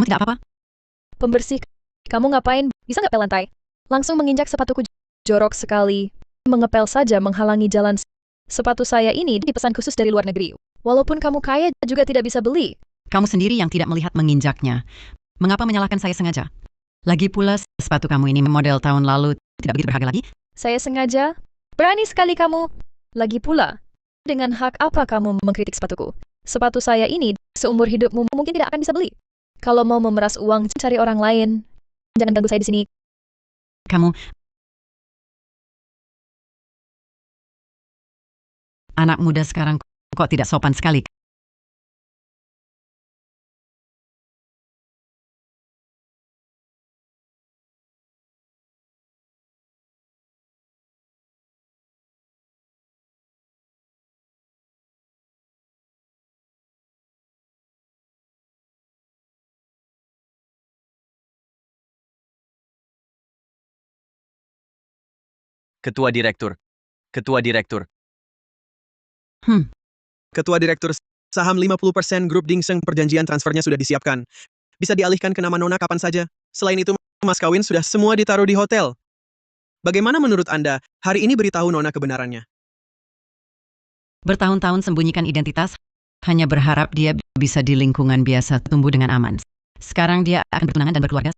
Kamu tidak apa-apa? Pembersih, kamu ngapain? Bisa nggak pel lantai? Langsung menginjak sepatuku jorok sekali. Mengepel saja menghalangi jalan. Sepatu saya ini dipesan khusus dari luar negeri. Walaupun kamu kaya juga tidak bisa beli. Kamu sendiri yang tidak melihat menginjaknya. Mengapa menyalahkan saya sengaja? Lagi pula, sepatu kamu ini model tahun lalu tidak begitu berharga lagi. Saya sengaja? Berani sekali kamu. Lagi pula, dengan hak apa kamu mengkritik sepatuku? Sepatu saya ini seumur hidupmu mungkin tidak akan bisa beli. Kalau mau memeras uang, cari orang lain. Jangan ganggu saya di sini. Kamu anak muda sekarang kok tidak sopan sekali. Ketua Direktur. Ketua Direktur. Ketua Direktur, saham 50% grup Dingseng, perjanjian transfernya sudah disiapkan. Bisa dialihkan ke nama Nona kapan saja. Selain itu, mas kawin sudah semua ditaruh di hotel. Bagaimana menurut Anda, hari ini beritahu Nona kebenarannya? Bertahun-tahun sembunyikan identitas, hanya berharap dia bisa di lingkungan biasa tumbuh dengan aman. Sekarang dia akan bertunangan dan berkeluarga.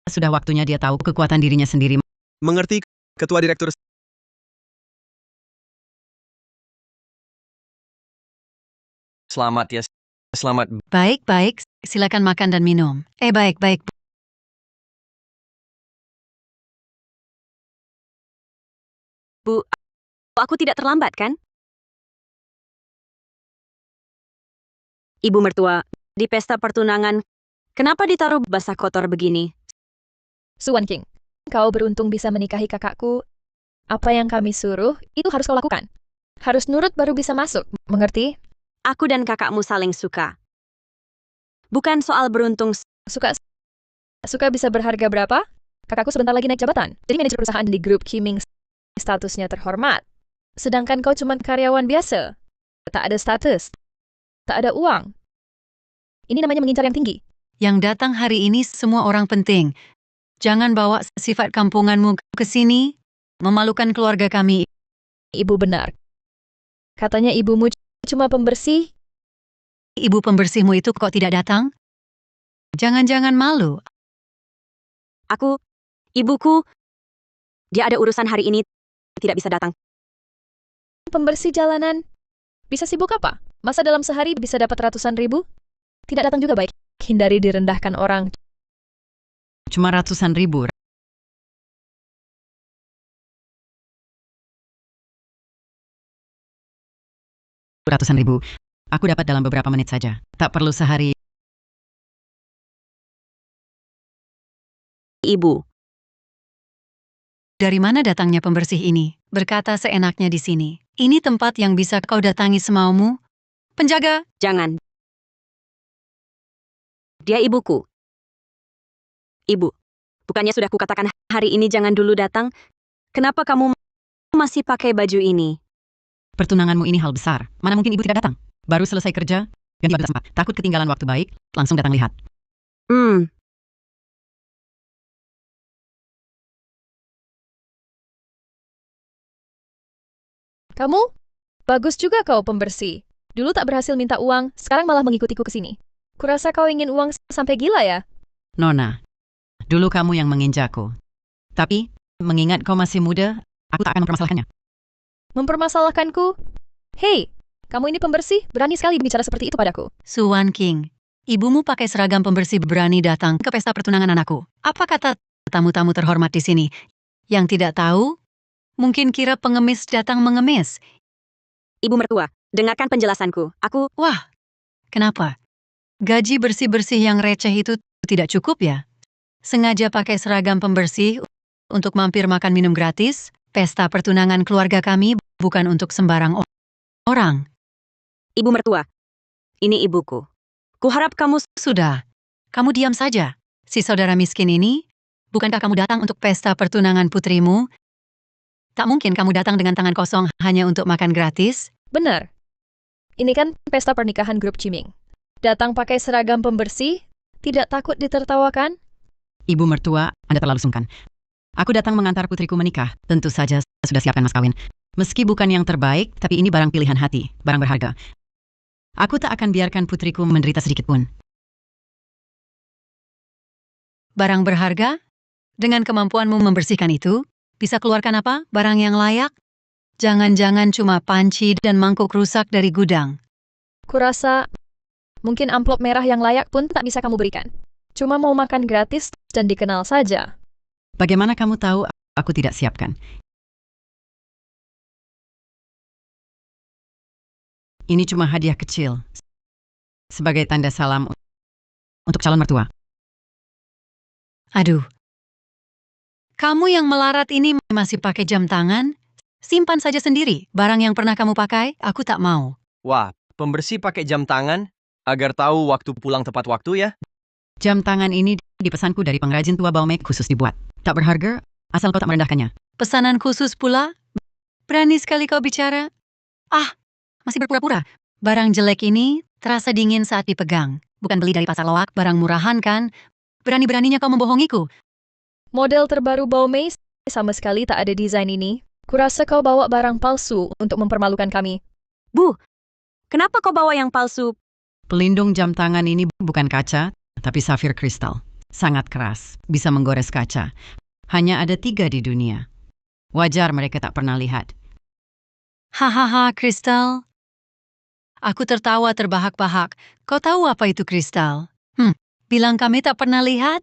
Sudah waktunya dia tahu kekuatan dirinya sendiri. Mengerti, Ketua Direktur. Selamat ya. Selamat. Baik, silakan makan dan minum. Baik. Bu, aku tidak terlambat kan? Ibu mertua, di pesta pertunangan, kenapa ditaruh basah kotor begini? Suan King, kau beruntung bisa menikahi kakakku. Apa yang kami suruh, itu harus kau lakukan. Harus nurut baru bisa masuk, mengerti? Aku dan kakakmu saling suka. Bukan soal beruntung. Suka bisa berharga berapa? Kakakku sebentar lagi naik jabatan. Jadi manajer perusahaan di grup Kiming, statusnya terhormat. Sedangkan kau cuma karyawan biasa. Tak ada status. Tak ada uang. Ini namanya mengincar yang tinggi. Yang datang hari ini semua orang penting. Jangan bawa sifat kampunganmu ke sini. Memalukan keluarga kami. Ibu benar. Katanya ibumu cuma pembersih. Ibu pembersihmu itu kok tidak datang? Jangan-jangan malu. Ibuku, dia ada urusan hari ini, tidak bisa datang. Pembersih jalanan. Bisa sibuk apa? Masa dalam sehari bisa dapat ratusan ribu? Tidak datang juga baik. Hindari direndahkan orang. Cuma ratusan ribu. Ratusan ribu. Aku dapat dalam beberapa menit saja. Tak perlu sehari. Ibu, Dari mana datangnya pembersih ini? Berkata seenaknya di sini. Ini tempat yang bisa kau datangi semaumu? Penjaga! jangan. Dia ibuku. Ibu, bukannya sudah kukatakan hari ini jangan dulu datang? Kenapa kamu masih pakai baju ini? Pertunanganmu ini hal besar. Mana mungkin ibu tidak datang? Baru selesai kerja, ganti baju sempat. Takut ketinggalan waktu baik, langsung datang lihat. Kamu? Bagus juga kau pembersih. Dulu tak berhasil minta uang, sekarang malah mengikutiku ke sini. Kurasa kau ingin uang sampai gila ya? Nona, dulu kamu yang menginjakku. Tapi, mengingat kau masih muda, aku tak akan mempermasalahkannya. Mempermasalahkanku? Hei, kamu ini pembersih, berani sekali bicara seperti itu padaku. Suan King, ibumu pakai seragam pembersih berani datang ke pesta pertunangan anakku. Apa kata tamu-tamu terhormat di sini? Yang tidak tahu? Mungkin kira pengemis datang mengemis. Ibu mertua, dengarkan penjelasanku. Wah, kenapa? Gaji bersih-bersih yang receh itu tidak cukup ya? Sengaja pakai seragam pembersih untuk mampir makan minum gratis? Pesta pertunangan keluarga kami bukan untuk sembarang orang. Ibu mertua, ini ibuku. Kuharap kamu... Sudah, kamu diam saja. Si saudara miskin ini, bukankah kamu datang untuk pesta pertunangan putrimu? Tak mungkin kamu datang dengan tangan kosong hanya untuk makan gratis? Benar. Ini kan pesta pernikahan grup Ciming. Datang pakai seragam pembersih, Tidak takut ditertawakan? Ibu mertua, Anda terlalu sungkan. Aku datang mengantar putriku menikah. Tentu saja sudah siapkan mas kawin. Meski bukan yang terbaik, tapi ini barang pilihan hati, barang berharga. Aku tak akan biarkan putriku menderita sedikit pun. Barang berharga? Dengan kemampuanmu membersihkan itu, bisa keluarkan apa? Barang yang layak? Jangan-jangan cuma panci dan mangkuk rusak dari gudang. Kurasa mungkin amplop merah yang layak pun tak bisa kamu berikan. Cuma mau makan gratis dan dikenal saja. Bagaimana kamu tahu aku tidak siapkan? Ini cuma hadiah kecil. Sebagai tanda salam untuk calon mertua. Aduh. Kamu yang melarat ini masih pakai jam tangan? Simpan saja sendiri. Barang yang pernah kamu pakai, aku tak mau. Wah, pembersih pakai jam tangan agar tahu waktu pulang tepat waktu ya? Jam tangan ini dipesanku dari pengrajin tua Baumek khusus dibuat. Tak berharga, asal kau tak merendahkannya. Pesanan khusus pula? Berani sekali kau bicara. Ah, masih berpura-pura. Barang jelek ini terasa dingin saat dipegang. Bukan beli dari pasar loak, barang murahan kan? Berani-beraninya kau membohongiku. Model terbaru Baumei sama sekali tak ada desain ini. Kurasa kau bawa barang palsu untuk mempermalukan kami. Bu, kenapa kau bawa yang palsu? Pelindung jam tangan ini bukan kaca, tapi safir kristal. Sangat keras, bisa menggores kaca. Hanya ada 3 di dunia. Wajar mereka tak pernah lihat. Hahaha, kristal. Aku tertawa terbahak-bahak. Kau tahu apa itu kristal? Bilang kami tak pernah lihat?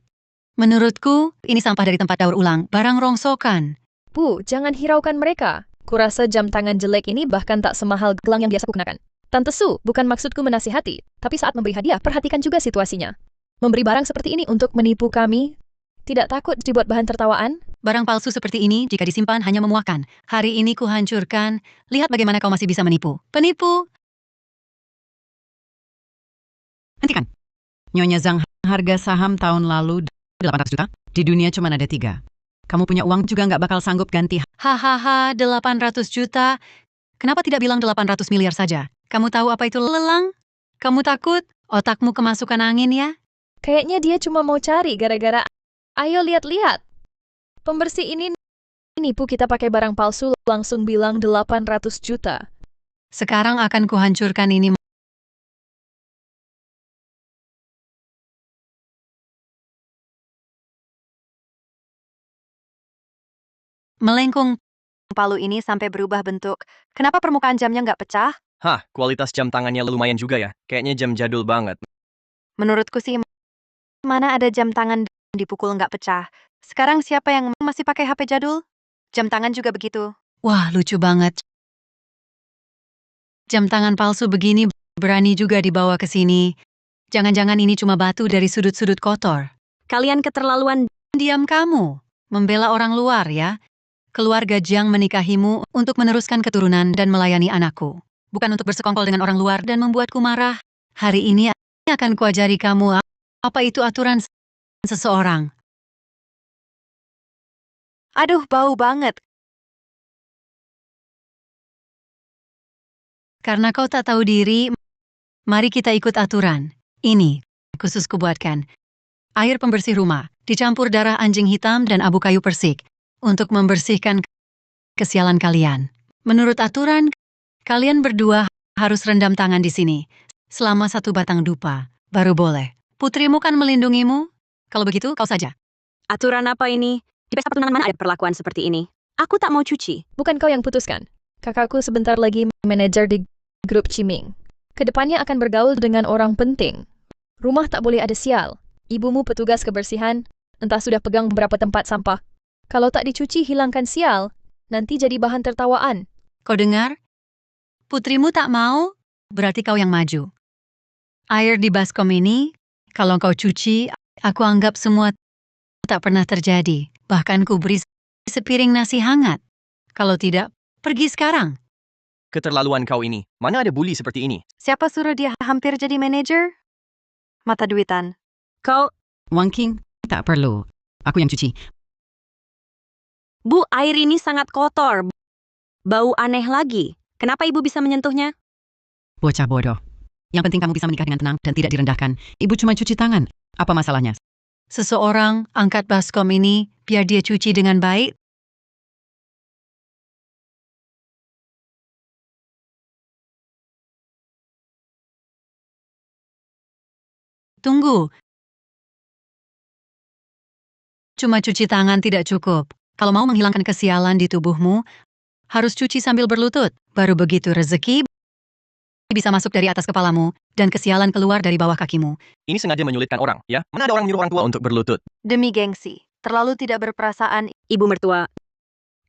Menurutku, ini sampah dari tempat daur ulang, barang rongsokan. Bu, jangan hiraukan mereka. Kurasa jam tangan jelek ini bahkan tak semahal gelang yang biasa kukenakan. Tante Su, bukan maksudku menasihati, tapi saat memberi hadiah, perhatikan juga situasinya. Memberi barang seperti ini untuk menipu kami, tidak takut dibuat bahan tertawaan? Barang palsu seperti ini, jika disimpan, hanya memuakan. Hari ini kuhancurkan. Lihat bagaimana kau masih bisa menipu. Penipu! Hentikan. Nyonya Zhang, harga saham tahun lalu 800 juta. Di dunia cuma ada 3. Kamu punya uang juga nggak bakal sanggup ganti. Hahaha, 800 juta. Kenapa tidak bilang 800 miliar saja? Kamu tahu apa itu lelang? Kamu takut? Otakmu kemasukan angin ya? Kayaknya dia cuma mau cari gara-gara. Ayo lihat-lihat. Pembersih ini nipu kita pakai barang palsu langsung bilang 800 juta. Sekarang akan kuhancurkan ini. Melengkung. Palu ini sampai berubah bentuk. Kenapa permukaan jamnya nggak pecah? Hah, kualitas jam tangannya lumayan juga ya. Kayaknya jam jadul banget. Menurutku sih, mana ada jam tangan dipukul nggak pecah. Sekarang siapa yang masih pakai HP jadul? Jam tangan juga begitu. Wah, lucu banget. Jam tangan palsu begini berani juga dibawa ke sini. Jangan-jangan ini cuma batu dari sudut-sudut kotor. Kalian keterlaluan. Diam kamu. Membela orang luar ya. Keluarga Jiang menikahimu untuk meneruskan keturunan dan melayani anakku. Bukan untuk bersekongkol dengan orang luar dan membuatku marah. Hari ini akan kuajari kamu apa itu aturan seseorang. Aduh, bau banget. Karena kau tak tahu diri, mari kita ikut aturan. Ini, khusus kubuatkan. Air pembersih rumah, dicampur darah anjing hitam dan abu kayu persik, untuk membersihkan kesialan kalian. Menurut aturan, kalian berdua harus rendam tangan di sini, selama 1 batang dupa, baru boleh. Putrimu kan melindungimu? Kalau begitu, kau saja. Aturan apa ini? Di pesta pertunangan mana ada perlakuan seperti ini? Aku tak mau cuci. Bukan kau yang putuskan. Kakakku sebentar lagi manajer di grup Qiming. Kedepannya akan bergaul dengan orang penting. Rumah tak boleh ada sial. Ibumu petugas kebersihan, entah sudah pegang beberapa tempat sampah. Kalau tak dicuci, hilangkan sial. Nanti jadi bahan tertawaan. Kau dengar? Putrimu tak mau, berarti kau yang maju. Air di baskom ini, kalau kau cuci, aku anggap semua tak pernah terjadi. Bahkan ku beri sepiring nasi hangat. Kalau tidak, pergi sekarang. Keterlaluan kau ini. Mana ada bully seperti ini? Siapa suruh dia hampir jadi manajer? Mata duitan. Kau, Wang King, tak perlu. Aku yang cuci. Bu, air ini sangat kotor. Bau aneh lagi. Kenapa ibu bisa menyentuhnya? Bocah bodoh. Yang penting kamu bisa menikah dengan tenang dan tidak direndahkan. Ibu cuma cuci tangan. Apa masalahnya? Seseorang angkat baskom ini biar dia cuci dengan baik. Tunggu. Cuma cuci tangan tidak cukup. Kalau mau menghilangkan kesialan di tubuhmu, harus cuci sambil berlutut. Baru begitu rezeki bisa masuk dari atas kepalamu dan kesialan keluar dari bawah kakimu. Ini sengaja menyulitkan orang, ya? Mana ada orang nyuruh orang tua untuk berlutut? Demi gengsi. Terlalu tidak berperasaan. Ibu mertua.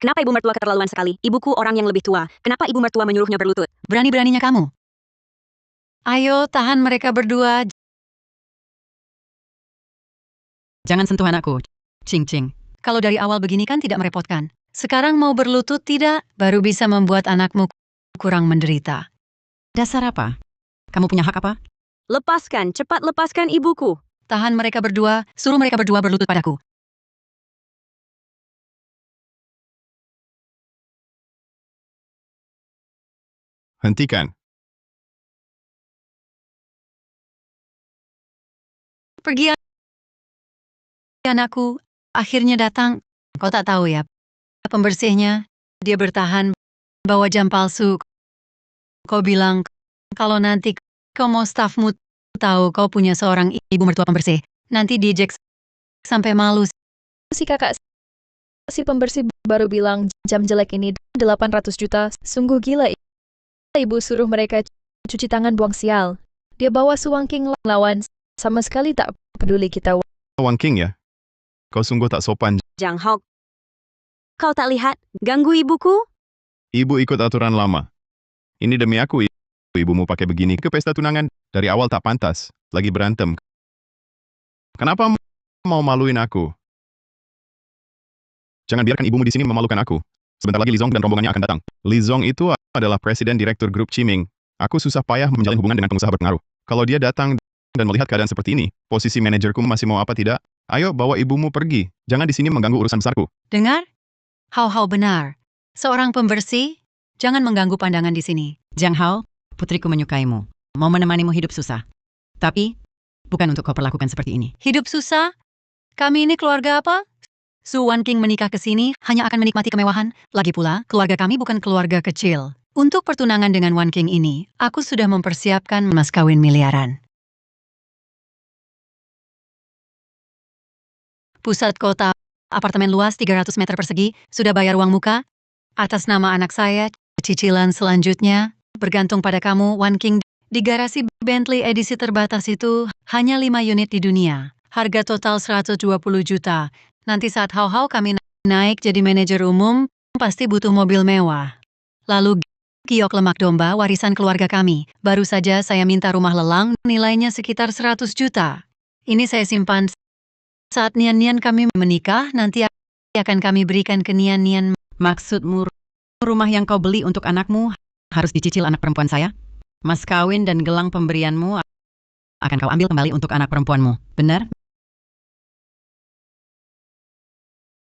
Kenapa ibu mertua keterlaluan sekali? Ibuku orang yang lebih tua. Kenapa ibu mertua menyuruhnya berlutut? Berani-beraninya kamu. Ayo, tahan mereka berdua. Jangan sentuh anakku. Cing-cing. Kalau dari awal begini kan tidak merepotkan. Sekarang mau berlutut tidak, baru bisa membuat anakmu kurang menderita. Dasar apa? Kamu punya hak apa? Lepaskan, cepat lepaskan ibuku. Tahan mereka berdua, suruh mereka berdua berlutut padaku. Hentikan. Pergi anakku, akhirnya datang. Kau tak tahu ya, pembersihnya, dia bertahan bawa jam palsu. Kau bilang, kalau nanti kau mau stafmu tahu kau punya seorang ibu mertua pembersih, nanti diejek sampai malu. Si kakak, si pembersih baru bilang jam jelek ini 800 juta. Sungguh gila. Ibu suruh mereka cuci tangan buang sial. Dia bawa Suwang King lawan. Sama sekali tak peduli kita. Wang King ya? Kau sungguh tak sopan. Jang Hok. Kau tak lihat? Ganggu ibuku? Ibu ikut aturan lama. Ini demi aku, ibumu pakai begini ke pesta tunangan. Dari awal tak pantas. Lagi berantem. Kenapa mau maluin aku? Jangan biarkan ibumu di sini memalukan aku. Sebentar lagi Li Zong dan rombongannya akan datang. Li Zong itu adalah presiden direktur grup Qiming. Aku susah payah menjalin hubungan dengan pengusaha berpengaruh. Kalau dia datang dan melihat keadaan seperti ini, posisi manajerku masih mau apa tidak? Ayo bawa ibumu pergi. Jangan di sini mengganggu urusan besarku. Dengar? Hao benar. Seorang pembersih, jangan mengganggu pandangan di sini. Jiang Hao, putriku menyukaimu. Mau menemanimu hidup susah. Tapi, bukan untuk kau perlakukan seperti ini. Hidup susah? Kami ini keluarga apa? Su Wan King menikah ke sini hanya akan menikmati kemewahan. Lagi pula, keluarga kami bukan keluarga kecil. Untuk pertunangan dengan Wan King ini, aku sudah mempersiapkan mas kawin miliaran. Pusat kota, apartemen luas 300 meter persegi, sudah bayar uang muka. Atas nama anak saya, cicilan selanjutnya, bergantung pada kamu, Wan King. Di garasi Bentley edisi terbatas itu, hanya 5 unit di dunia. Harga total 120 juta. Nanti saat Hao kami naik jadi manajer umum, pasti butuh mobil mewah. Lalu giok lemak domba warisan keluarga kami. Baru saja saya minta rumah lelang, nilainya sekitar 100 juta. Ini saya simpan. Saat Nian kami menikah, nanti akan kami berikan ke Nian. Maksudmu, rumah yang kau beli untuk anakmu harus dicicil anak perempuan saya? Mas kawin dan gelang pemberianmu akan kau ambil kembali untuk anak perempuanmu, benar?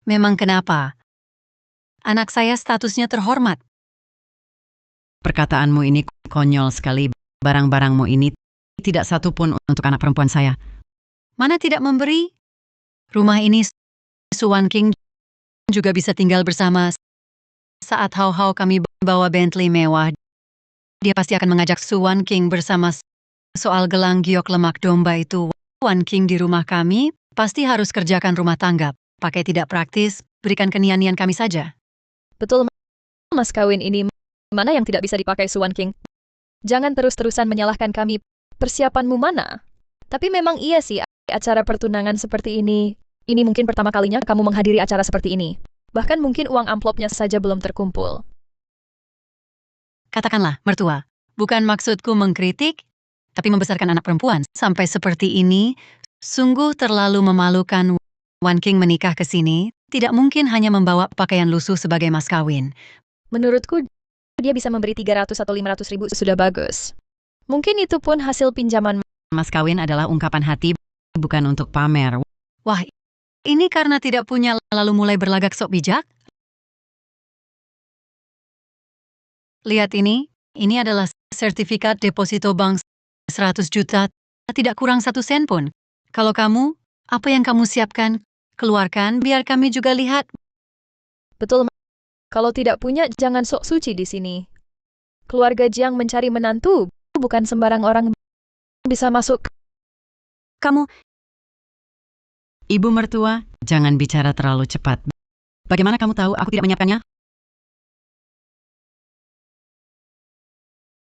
Memang kenapa? Anak saya statusnya terhormat. Perkataanmu ini konyol sekali. Barang-barangmu ini tidak satu pun untuk anak perempuan saya. Mana tidak memberi? Rumah ini Su Wan King juga bisa tinggal bersama. Saat Hao kami bawa Bentley mewah, dia pasti akan mengajak Su Wan King bersama. Soal gelang giok lemak domba itu, Wan King di rumah kami pasti harus kerjakan rumah tangga. Pakai tidak praktis, berikan ke Nian kami saja. Betul, mas kawin ini. Mana yang tidak bisa dipakai Suwon King? Jangan terus-terusan menyalahkan kami. Persiapanmu mana? Tapi memang iya sih, acara pertunangan seperti ini. Ini mungkin pertama kalinya kamu menghadiri acara seperti ini. Bahkan mungkin uang amplopnya saja belum terkumpul. Katakanlah, mertua, bukan maksudku mengkritik, tapi membesarkan anak perempuan sampai seperti ini, sungguh terlalu memalukan. Wan King menikah ke sini, tidak mungkin hanya membawa pakaian lusuh sebagai mas kawin. Menurutku, dia bisa memberi 300 atau 500 ribu sudah bagus. Mungkin itu pun hasil pinjaman. Mas kawin adalah ungkapan hati, bukan untuk pamer. Wah, ini karena tidak punya lalu mulai berlagak sok bijak? Lihat ini adalah sertifikat deposito bank 100 juta, tidak kurang 1 sen pun. Kalau kamu, apa yang kamu siapkan? Keluarkan biar kami juga lihat. Betul, kalau tidak punya, jangan sok suci di sini. Keluarga Jiang mencari menantu, bukan sembarang orang bisa masuk. Kamu, Ibu mertua, jangan bicara terlalu cepat. Bagaimana kamu tahu aku tidak menyiapkannya?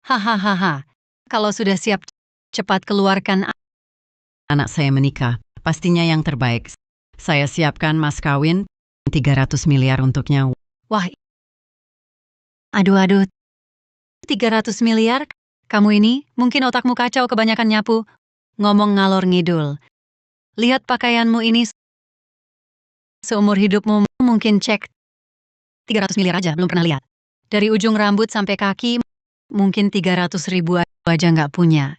Hahaha. Kalau sudah siap, cepat keluarkan. Anak saya menikah, pastinya yang terbaik. Saya siapkan mas kawin 300 miliar untuknya. Wah, aduh, 300 miliar? Kamu ini, mungkin otakmu kacau kebanyakan nyapu. Ngomong ngalor ngidul. Lihat pakaianmu ini. Seumur hidupmu mungkin cek 300 miliar aja belum pernah lihat. Dari ujung rambut sampai kaki, mungkin 300 ribu aja nggak punya.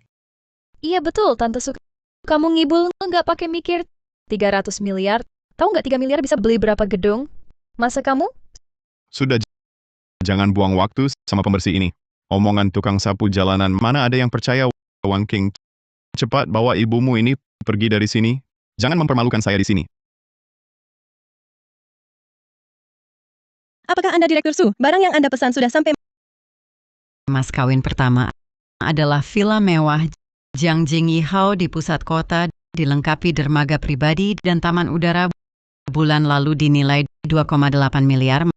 Iya betul, Tante Su. Kamu ngibul nggak pakai mikir. 300 miliar, tahu nggak 3 miliar bisa beli berapa gedung? Masa kamu? Sudah, jangan buang waktu sama pembersih ini. Omongan tukang sapu jalanan, mana ada yang percaya, Wan King. Cepat bawa ibumu ini pergi dari sini. Jangan mempermalukan saya di sini. Apakah Anda Direktur Su? Barang yang Anda pesan sudah sampai. Mas kawin pertama adalah villa mewah Jiang Jingyihao di pusat kota, dilengkapi dermaga pribadi dan taman udara. Bulan lalu dinilai 2,8 miliar.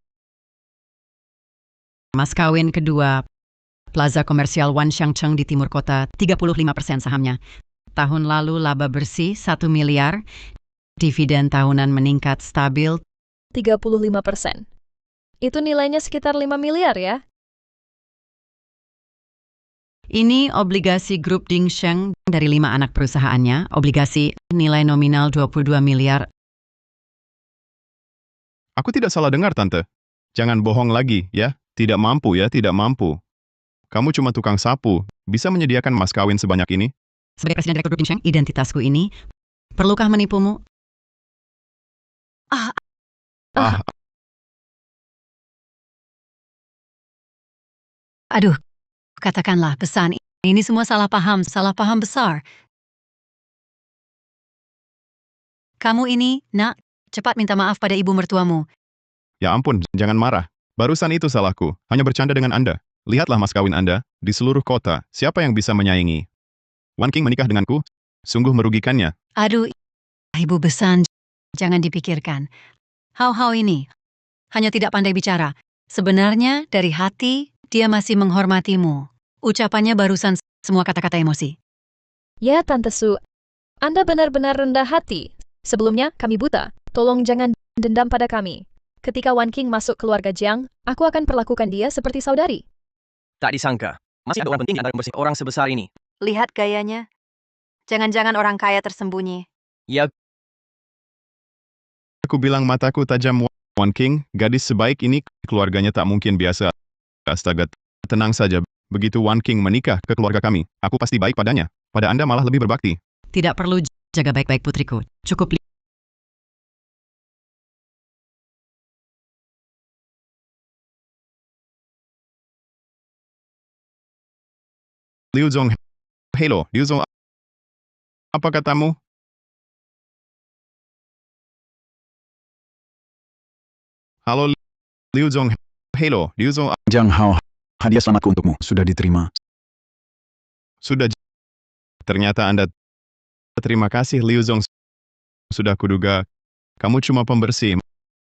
Mas kawin kedua, Plaza Komersial Wan Shangcheng di timur kota, 35% sahamnya. Tahun lalu laba bersih 1 miliar, dividen tahunan meningkat stabil 35%. Itu nilainya sekitar 5 miliar ya? Ini obligasi grup Dingsheng dari 5 anak perusahaannya, obligasi nilai nominal 22 miliar. Aku tidak salah dengar, Tante. Jangan bohong lagi, ya. Tidak mampu ya, tidak mampu. Kamu cuma tukang sapu, bisa menyediakan mas kawin sebanyak ini? Sebagai presiden direktur grup Dingsheng, identitasku ini, perlukah menipumu? Aduh, katakanlah pesan. Ini semua salah paham besar. Kamu ini, nak, cepat minta maaf pada ibu mertuamu. Ya ampun, jangan marah. Barusan itu salahku, hanya bercanda dengan Anda. Lihatlah mas kawin Anda, di seluruh kota, siapa yang bisa menyaingi? Wan King menikah denganku, sungguh merugikannya. Aduh, ibu besan, jangan dipikirkan. Hau-hau ini, hanya tidak pandai bicara. Sebenarnya, dari hati, dia masih menghormatimu. Ucapannya barusan semua kata-kata emosi. Ya, Tante Su. Anda benar-benar rendah hati. Sebelumnya, kami buta. Tolong jangan dendam pada kami. Ketika Wan King masuk keluarga Jiang, aku akan perlakukan dia seperti saudari. Tak disangka, masih ada orang penting antara pembersih orang sebesar ini. Lihat gayanya. Jangan-jangan orang kaya tersembunyi. Ya, Aku bilang mataku tajam, Wan King, gadis sebaik ini, keluarganya tak mungkin biasa. Astaga, tenang saja. Begitu Wan King menikah ke keluarga kami, aku pasti baik padanya. Pada Anda malah lebih berbakti. Tidak perlu jaga baik-baik putriku. Cukup Liu Zong, hello, Liu Zong, apa katamu? Halo, Liu Zong, hello, Liu Zong, Jiang Hao, hadiah selamatku untukmu sudah diterima. sudah. Ternyata Anda. Terima kasih, Liu Zong. Sudah kuduga, kamu cuma pembersih.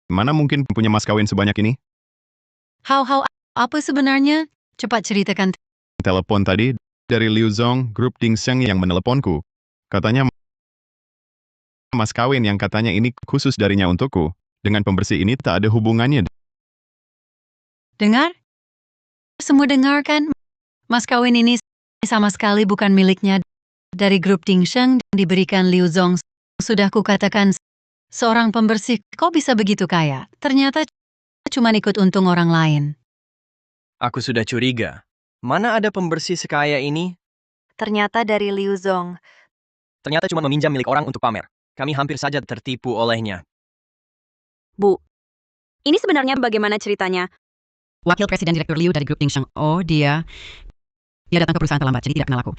Mana mungkin punya mas kawin sebanyak ini? Hau-hau, apa sebenarnya? Cepat ceritakan. Telepon tadi dari Liu Zong, grup Dingsheng yang meneleponku. Katanya mas kawin yang katanya ini khusus darinya untukku. Dengan pembersih ini tak ada hubungannya. Dengar? Semua dengarkan? Mas kawin ini sama sekali bukan miliknya. Dari grup Dingsheng diberikan Liu Zong. Sudah kukatakan, seorang pembersih kok bisa begitu kaya? Ternyata cuma ikut untung orang lain. aku sudah curiga. Mana ada pembersih sekaya ini? Ternyata dari Liu Zong. Ternyata cuma meminjam milik orang untuk pamer. Kami hampir saja tertipu olehnya. Bu, ini sebenarnya bagaimana ceritanya? Wakil Presiden Direktur Liu dari grup Dingsheng. Oh, dia datang ke perusahaan terlambat, jadi tidak kenal aku.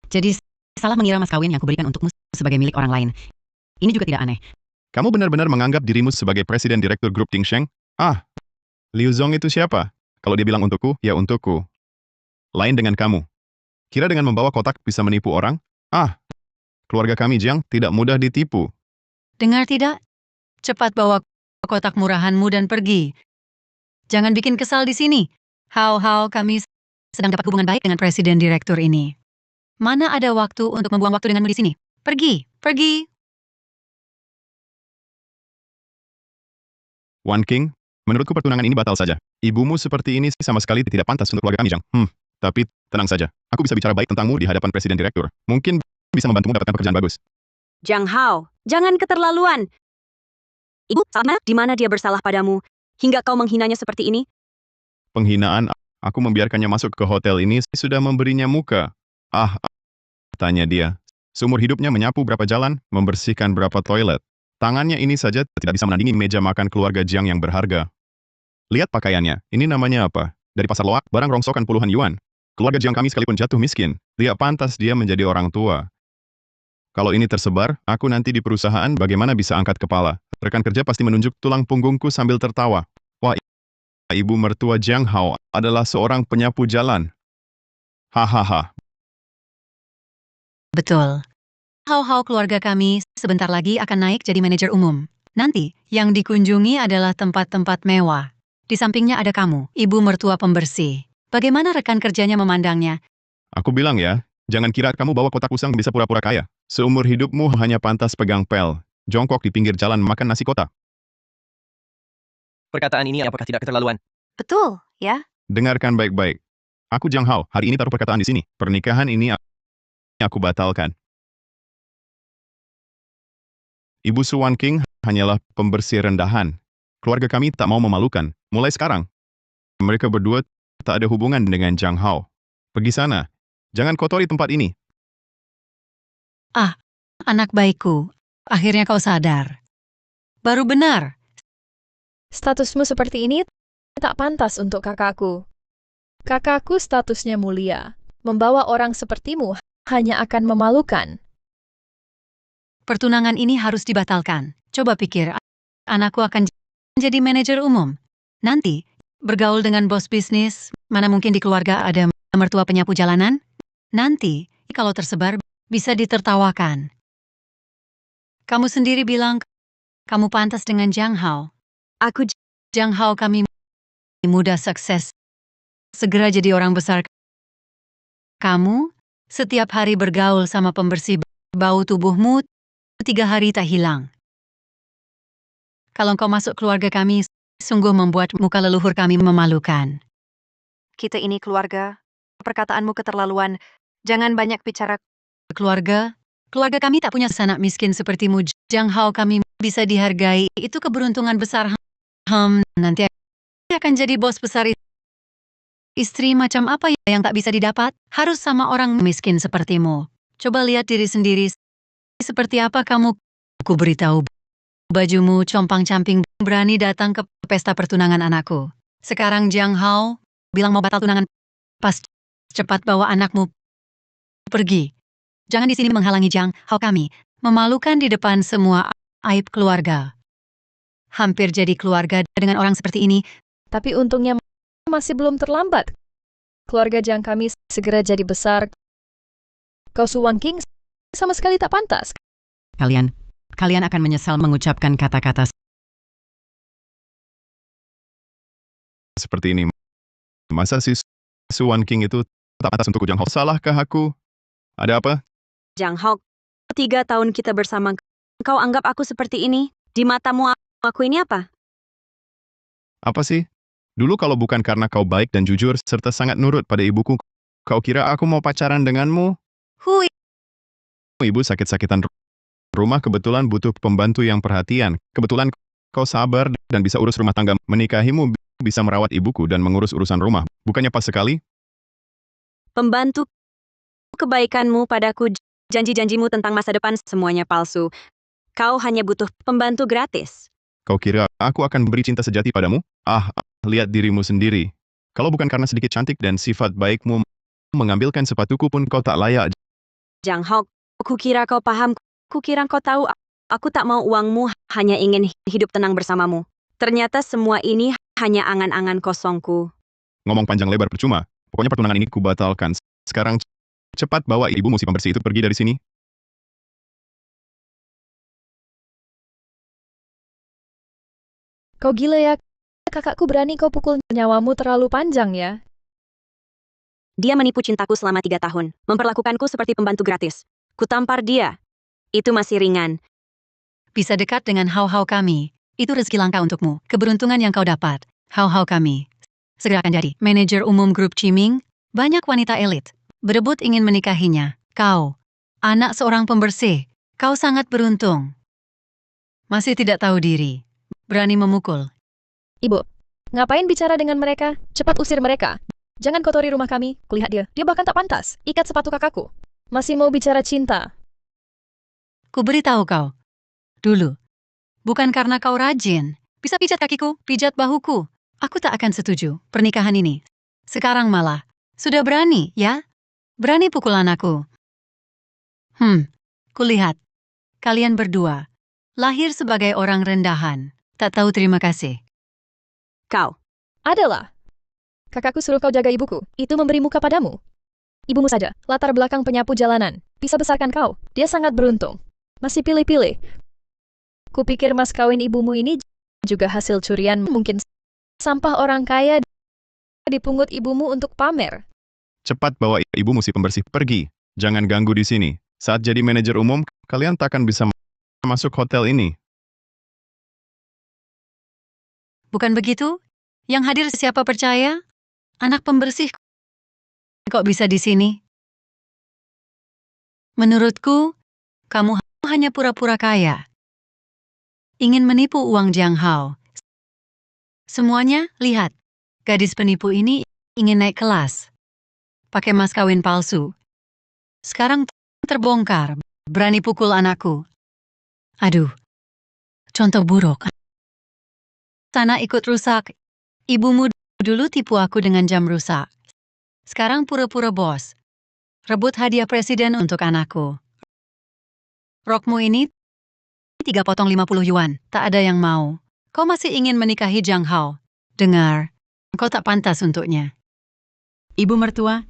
Jadi salah mengira mas kawin yang kuberikan untukmu sebagai milik orang lain. Ini juga tidak aneh. Kamu benar-benar menganggap dirimu sebagai presiden direktur grup Dingsheng? Ah, Liu Zong itu siapa? Kalau dia bilang untukku, ya untukku. Lain dengan kamu. Kira dengan membawa kotak bisa menipu orang? Ah, keluarga kami Jiang tidak mudah ditipu. Dengar tidak? Cepat bawa kotak murahanmu dan pergi. Jangan bikin kesal di sini. Hao, kami sedang dapat hubungan baik dengan presiden direktur ini. Mana ada waktu untuk membuang waktu denganmu di sini? Pergi. Wan King, menurutku pertunangan ini batal saja. Ibumu seperti ini sama sekali tidak pantas untuk keluarga kami Jiang. Tapi tenang saja. Aku bisa bicara baik tentangmu di hadapan presiden direktur. Mungkin bisa membantumu dapatkan pekerjaan bagus. Jiang Hao, jangan keterlaluan. Ibu, sama di mana dia bersalah padamu, hingga kau menghinanya seperti ini? Penghinaan, aku membiarkannya masuk ke hotel ini sudah memberinya muka. Tanya dia. Seumur hidupnya menyapu berapa jalan, membersihkan berapa toilet. Tangannya ini saja tidak bisa menandingi meja makan keluarga Jiang yang berharga. Lihat pakaiannya, ini namanya apa? Dari pasar loak, barang rongsokan puluhan yuan. Keluarga Jiang kami sekalipun jatuh miskin, tidak pantas dia menjadi orang tua. Kalau ini tersebar, aku nanti di perusahaan bagaimana bisa angkat kepala? Rekan kerja pasti menunjuk tulang punggungku sambil tertawa. Wah, ibu mertua Jiang Hao adalah seorang penyapu jalan. Hahaha. Betul. Hao keluarga kami sebentar lagi akan naik jadi manajer umum. Nanti, yang dikunjungi adalah tempat-tempat mewah. Di sampingnya ada kamu, ibu mertua pembersih. Bagaimana rekan kerjanya memandangnya? Aku bilang ya, jangan kira kamu bawa kotak usang bisa pura-pura kaya. Seumur hidupmu hanya pantas pegang pel, jongkok di pinggir jalan makan nasi kotak. Perkataan ini apakah tidak keterlaluan? Betul, ya? Dengarkan baik-baik. Aku Jiang Hao, hari ini taruh perkataan di sini. Pernikahan ini aku batalkan. Ibu Su Wan King hanyalah pembersih rendahan. Keluarga kami tak mau memalukan. Mulai sekarang, mereka berdua tak ada hubungan dengan Jiang Hao. Pergi sana. Jangan kotori tempat ini. Anak baikku, akhirnya kau sadar. Baru benar. Statusmu seperti ini tak pantas untuk kakakku. Kakakku statusnya mulia. Membawa orang sepertimu hanya akan memalukan. Pertunangan ini harus dibatalkan. Coba pikir, anakku akan jadi manajer umum. Nanti, bergaul dengan bos bisnis, mana mungkin di keluarga ada mertua penyapu jalanan? Nanti, kalau tersebar, bisa ditertawakan. Kamu sendiri bilang, kamu pantas dengan Jiang Hao. Aku Jiang Hao kami muda sukses. Segera jadi orang besar. Kamu, setiap hari bergaul sama pembersih bau tubuhmu, 3 hari tak hilang. Kalau kau masuk keluarga kami, sungguh membuat muka leluhur kami memalukan. Kita ini keluarga. Perkataanmu keterlaluan. Jangan banyak bicara. Keluarga kami tak punya sanak miskin sepertimu. Jiang Hao kami bisa dihargai. Itu keberuntungan besar. Nanti akan jadi bos besar. Istri macam apa yang tak bisa didapat? Harus sama orang miskin sepertimu. Coba lihat diri sendiri. Seperti apa kamu? Aku beritahu, bajumu compang-camping berani datang ke pesta pertunangan anakku. Sekarang Jiang Hao bilang mau batal tunangan. Pas, cepat bawa anakmu pergi. Jangan di sini menghalangi Jiang Hao kami. Memalukan di depan semua aib keluarga. Hampir jadi keluarga dengan orang seperti ini. Tapi untungnya masih belum terlambat. Keluarga Jiang kami segera jadi besar. Kau Su Wan King sama sekali tak pantas. Kalian akan menyesal mengucapkan kata-kata Seperti ini. Masa si Su Wan King itu tak pantas untuk Jiang Hao? Salahkah aku? Ada apa? Jiang Hao, 3 tahun kita bersama. Kau anggap aku seperti ini? Di matamu aku ini apa? Apa sih? Dulu kalau bukan karena kau baik dan jujur serta sangat nurut pada ibuku, kau kira aku mau pacaran denganmu? Hui. Ibu sakit-sakitan rumah kebetulan butuh pembantu yang perhatian. Kebetulan kau sabar dan bisa urus rumah tangga. Menikahimu bisa merawat ibuku dan mengurus urusan rumah. Bukannya pas sekali? Pembantu kebaikanmu padaku, janji-janjimu tentang masa depan semuanya palsu. Kau hanya butuh pembantu gratis. Kau kira aku akan beri cinta sejati padamu? Lihat dirimu sendiri. Kalau bukan karena sedikit cantik dan sifat baikmu, mengambilkan sepatuku pun kau tak layak Jang Hao, kukira kau paham, kukira kau tahu, aku tak mau uangmu, hanya ingin hidup tenang bersamamu. Ternyata semua ini hanya angan-angan kosongku. Ngomong panjang lebar percuma. Pokoknya pertunangan ini kubatalkan. Sekarang cepat bawa ibumu si pembersih itu pergi dari sini. Kau gila ya? Kakakku berani kau pukul, nyawamu terlalu panjang ya. Dia menipu cintaku selama 3 tahun, memperlakukanku seperti pembantu gratis. Kutampar dia. Itu masih ringan. Bisa dekat dengan hau-hau kami. Itu rezeki langka untukmu. Keberuntungan yang kau dapat. Hau-hau kami. Segera akan jadi manajer umum grup Chiming. Banyak wanita elit. Berebut ingin menikahinya. Kau. Anak seorang pembersih. Kau sangat beruntung. Masih tidak tahu diri. Berani memukul. Ibu, ngapain bicara dengan mereka? Cepat usir mereka. Jangan kotori rumah kami. Kulihat dia. Dia bahkan tak pantas. Ikat sepatu kakakku. Masih mau bicara cinta. Ku beritahu kau. Dulu. Bukan karena kau rajin. Bisa pijat kakiku, pijat bahuku. Aku tak akan setuju pernikahan ini. Sekarang malah. Sudah berani, ya? Berani pukul anakku. Kulihat. Kalian berdua. Lahir sebagai orang rendahan. Tak tahu terima kasih. Kau. Adalah. Kakakku suruh kau jaga ibuku. Itu memberi muka padamu. Ibumu saja, latar belakang penyapu jalanan. Bisa besarkan kau. Dia sangat beruntung. Masih pilih-pilih. Kupikir mas kawin ibumu ini juga hasil curian, mungkin sampah orang kaya dipungut ibumu untuk pamer. Cepat bawa ibumu si pembersih pergi. Jangan ganggu di sini. Saat jadi manajer umum, kalian takkan bisa masuk hotel ini. Bukan begitu? Yang hadir siapa percaya? Anak pembersih kok bisa di sini? Menurutku, kamu hanya pura-pura kaya. Ingin menipu uang Jiang Hao. Semuanya, lihat. Gadis penipu ini ingin naik kelas. Pakai mas kawin palsu. Sekarang terbongkar. Berani pukul anakku. Aduh. Contoh buruk. Sana ikut rusak. Ibumu dulu tipu aku dengan jam rusak. Sekarang pura-pura bos. Rebut hadiah presiden untuk anakku. Rokmu ini 3 potong 50 yuan. Tak ada yang mau. Kau masih ingin menikahi Jiang Hao. Dengar, kau tak pantas untuknya. Ibu mertua,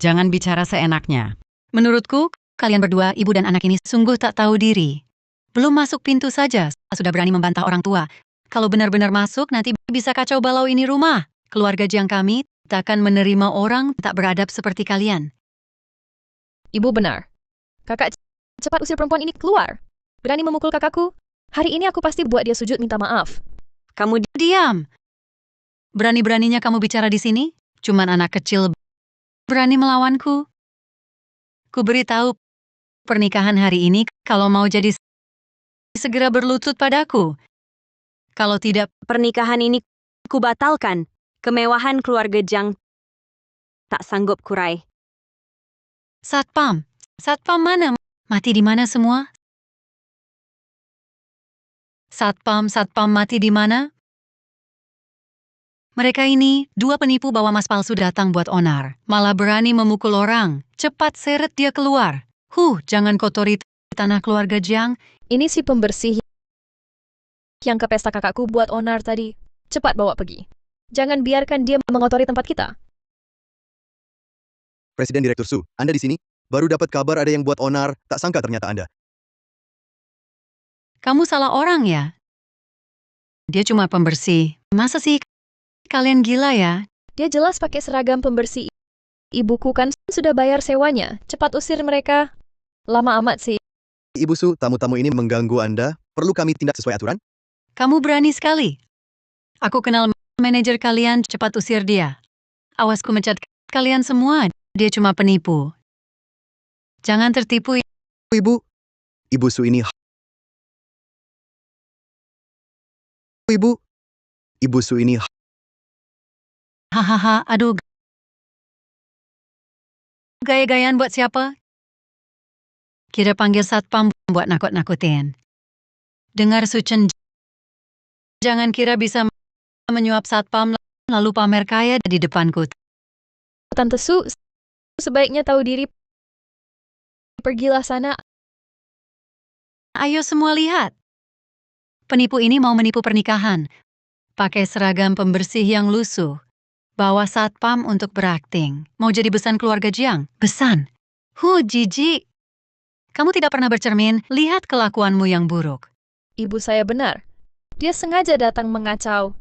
jangan bicara seenaknya. Menurutku, kalian berdua, ibu dan anak ini sungguh tak tahu diri. Belum masuk pintu saja, sudah berani membantah orang tua. Kalau benar-benar masuk, nanti bisa kacau balau ini rumah. Keluarga Jiang kami tak akan menerima orang tak beradab seperti kalian. Ibu benar. Kakak, cepat usir perempuan ini keluar. Berani memukul kakakku? Hari ini aku pasti buat dia sujud minta maaf. Kamu Diam! Berani-beraninya kamu bicara di sini? Cuman anak kecil berani melawanku? Ku beritahu pernikahan hari ini kalau mau jadi segera berlutut padaku. Kalau tidak, pernikahan ini kubatalkan. Kemewahan keluarga Jiang tak sanggup kurai. Satpam. Satpam mana? Mati di mana semua? Satpam mati di mana? Mereka ini, 2 penipu bawa mas palsu datang buat onar. Malah berani memukul orang. Cepat seret dia keluar. Jangan kotori tanah keluarga Jiang. Ini si pembersih yang ke pesta kakakku buat onar tadi. Cepat bawa pergi. Jangan biarkan dia mengotori tempat kita. Presiden Direktur Su, Anda di sini? Baru dapat kabar ada yang buat onar, tak sangka ternyata Anda. Kamu salah orang ya? Dia cuma pembersih. Masa sih kalian gila ya? Dia jelas pakai seragam pembersih. Ibuku kan sudah bayar sewanya. Cepat usir mereka. Lama amat sih. Ibu Su, tamu-tamu ini mengganggu Anda. Perlu kami tindak sesuai aturan? Kamu berani sekali. Aku kenal manajer kalian, cepat usir dia. Awas ku mecat kalian semua. Dia cuma penipu. Jangan tertipu. Ibu. Ibu Su ini... Ibu. Ibu Su ini... Hahaha, aduh. Gaya-gayaan buat siapa? Kira panggil satpam buat nakut-nakutin. Dengar Suchen, jangan kira bisa menyuap satpam lalu pamer kaya di depanku. Tante Su, sebaiknya tahu diri Pergilah sana. Ayo semua lihat. Penipu ini mau menipu pernikahan. Pakai seragam pembersih yang lusuh. Bawa satpam untuk berakting. Mau jadi besan keluarga Jiang? Besan? Jijik. Kamu tidak pernah bercermin, lihat kelakuanmu yang buruk. Ibu saya benar. Dia sengaja datang mengacau.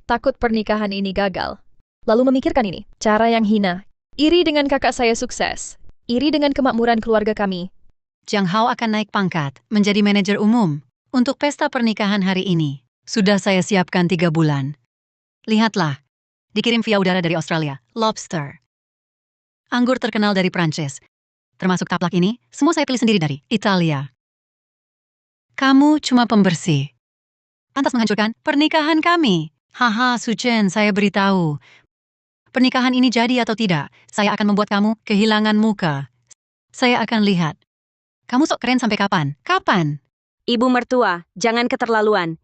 Takut pernikahan ini gagal. Lalu memikirkan ini, cara yang hina. Iri dengan kakak saya sukses. Iri dengan kemakmuran keluarga kami. Jiang Hao akan naik pangkat, menjadi manajer umum. Untuk pesta pernikahan hari ini, sudah saya siapkan 3 bulan. Lihatlah, dikirim via udara dari Australia, lobster. Anggur terkenal dari Prancis. Termasuk taplak ini, semua saya pilih sendiri dari Italia. Kamu cuma pembersih. Pantas menghancurkan pernikahan kami. Haha, Su Chen, saya beritahu. Pernikahan ini jadi atau tidak, saya akan membuat kamu kehilangan muka. Saya akan lihat. Kamu sok keren sampai kapan? Kapan? Ibu mertua, jangan keterlaluan.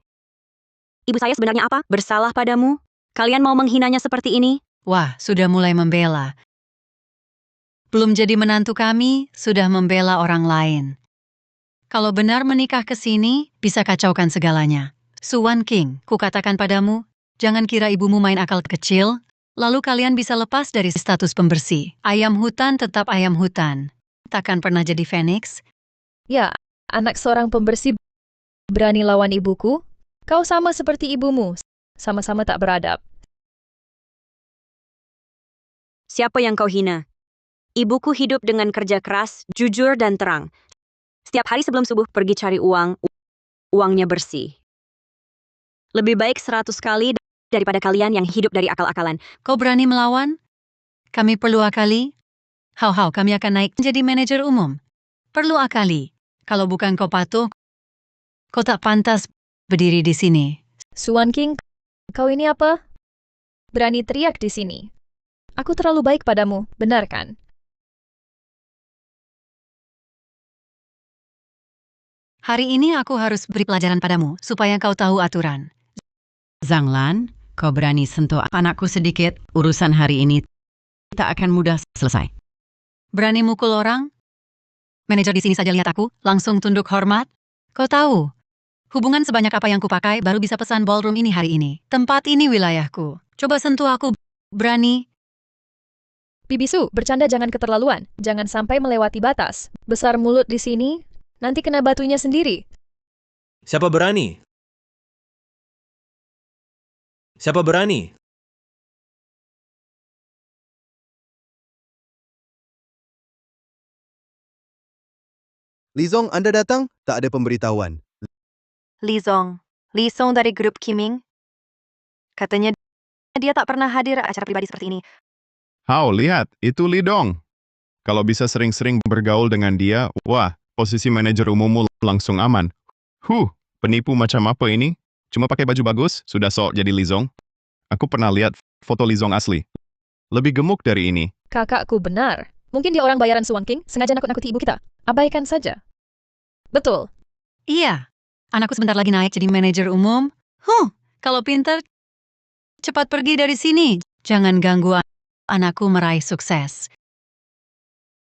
Ibu saya sebenarnya apa? Bersalah padamu? Kalian mau menghinanya seperti ini? Wah, sudah mulai membela. Belum jadi menantu kami, sudah membela orang lain. Kalau benar menikah ke sini, bisa kacaukan segalanya. Suan King, kukatakan padamu, jangan kira ibumu main akal kecil, lalu kalian bisa lepas dari status pembersih. Ayam hutan tetap ayam hutan. Takkan pernah jadi Phoenix? Ya, anak seorang pembersih berani lawan ibuku? Kau sama seperti ibumu, sama-sama tak beradab. Siapa yang kau hina? Ibuku hidup dengan kerja keras, jujur dan terang. Setiap hari sebelum subuh pergi cari uang, uangnya bersih. Lebih baik 100 kali daripada kalian yang hidup dari akal-akalan. Kau berani melawan? Kami perlu akali? Hau-hau, kami akan naik menjadi manajer umum. Perlu akali. Kalau bukan kau patuh, kau tak pantas berdiri di sini. Suan King, kau ini apa? Berani teriak di sini. Aku terlalu baik padamu, benar kan? Hari ini aku harus beri pelajaran padamu, supaya kau tahu aturan. Zhang Lan, kau berani sentuh anakku sedikit, urusan hari ini tak akan mudah selesai. Berani mukul orang? Manajer di sini saja lihat aku, langsung tunduk hormat. Kau tahu, hubungan sebanyak apa yang kupakai baru bisa pesan ballroom ini hari ini. Tempat ini wilayahku. Coba sentuh aku, berani? Bibisu, bercanda jangan keterlaluan. Jangan sampai melewati batas. Besar mulut di sini, nanti kena batunya sendiri. Siapa berani? Siapa berani? Li Zong, Anda datang? Tak ada pemberitahuan. Li Zong dari grup Kiming. Katanya dia tak pernah hadir acara pribadi seperti ini. Hao, lihat, itu Li Dong. Kalau bisa sering-sering bergaul dengan dia, wah, posisi manajer umummu langsung aman. Penipu macam apa ini? Cuma pakai baju bagus, sudah sok jadi Li Zong. Aku pernah lihat foto Li Zong asli. Lebih gemuk dari ini. Kakakku benar. Mungkin dia orang bayaran Suan King, sengaja nakut-nakuti ibu kita. Abaikan saja. Betul. Iya, anakku sebentar lagi naik jadi manajer umum. Kalau pintar, cepat pergi dari sini. Jangan ganggu anakku meraih sukses.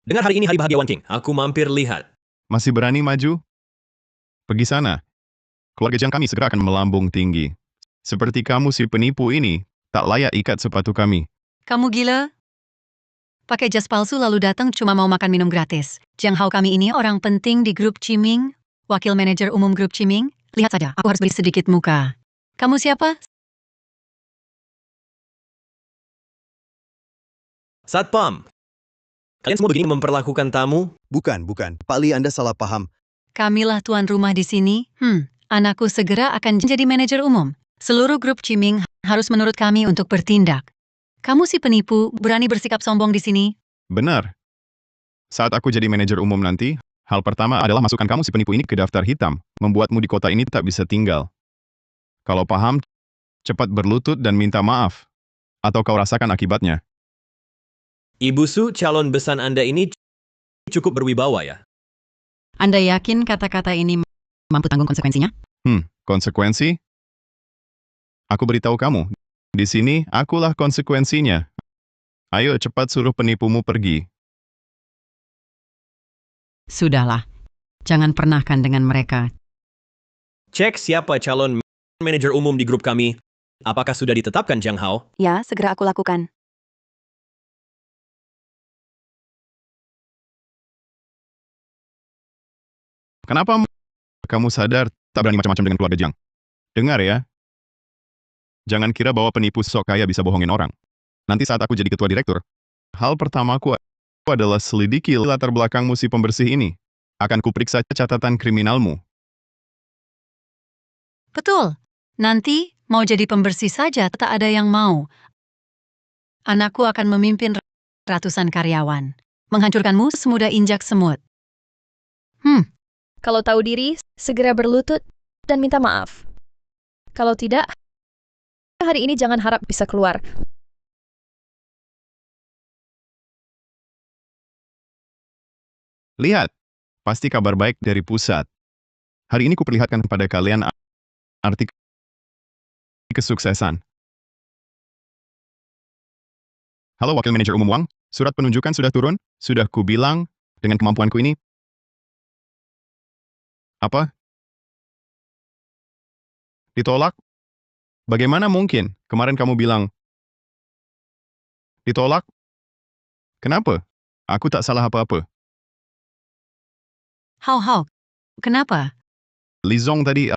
Dengar hari ini hari bahagia Wan King. Aku mampir lihat. Masih berani maju? Pergi sana. Keluarga Jiang kami segera akan melambung tinggi. Seperti kamu si penipu ini, tak layak ikat sepatu kami. Kamu gila? Pakai jas palsu lalu datang cuma mau makan minum gratis. Jiang Hao kami ini orang penting di grup Qiming, wakil manajer umum grup Qiming. Lihat saja, aku harus beri sedikit muka. Kamu siapa? Satpam. Kalian semua begini memperlakukan tamu? Bukan. Pak Li, Anda salah paham. Kamilah tuan rumah di sini. Anakku segera akan jadi manajer umum. Seluruh grup Qiming harus menurut kami untuk bertindak. Kamu si penipu, berani bersikap sombong di sini? Benar. Saat aku jadi manajer umum nanti, hal pertama adalah masukkan kamu si penipu ini ke daftar hitam, membuatmu di kota ini tak bisa tinggal. Kalau paham, cepat berlutut dan minta maaf. Atau kau rasakan akibatnya. Ibu Su, calon besan Anda ini cukup berwibawa ya? Anda yakin kata-kata ini mampu tanggung konsekuensinya? Konsekuensi? Aku beritahu kamu, di sini akulah konsekuensinya. Ayo cepat suruh penipumu pergi. Sudahlah, jangan pernahkan dengan mereka. Cek siapa calon manajer umum di grup kami. Apakah sudah ditetapkan, Jiang Hao? Ya, segera aku lakukan. Kenapa kamu sadar tak berani macam-macam dengan keluarga Jiang? Dengar ya. Jangan kira bahwa penipu sok kaya bisa bohongin orang. Nanti saat aku jadi ketua direktur, hal pertamaku adalah selidiki latar belakangmu si pembersih ini. Akan kuperiksa catatan kriminalmu. Betul. Nanti mau jadi pembersih saja tak ada yang mau. Anakku akan memimpin ratusan karyawan. Menghancurkanmu semudah injak semut. Kalau tahu diri, segera berlutut dan minta maaf. Kalau tidak, hari ini jangan harap bisa keluar. Lihat, pasti kabar baik dari pusat. Hari ini kuperlihatkan kepada kalian arti kesuksesan. Halo Wakil Manajer Umum Wang, surat penunjukan sudah turun? Sudah kubilang, dengan kemampuanku ini. Apa? Ditolak? Bagaimana mungkin? Kemarin kamu bilang ditolak? Kenapa? Aku tak salah apa-apa. Hao, kenapa? Li Zong tadi,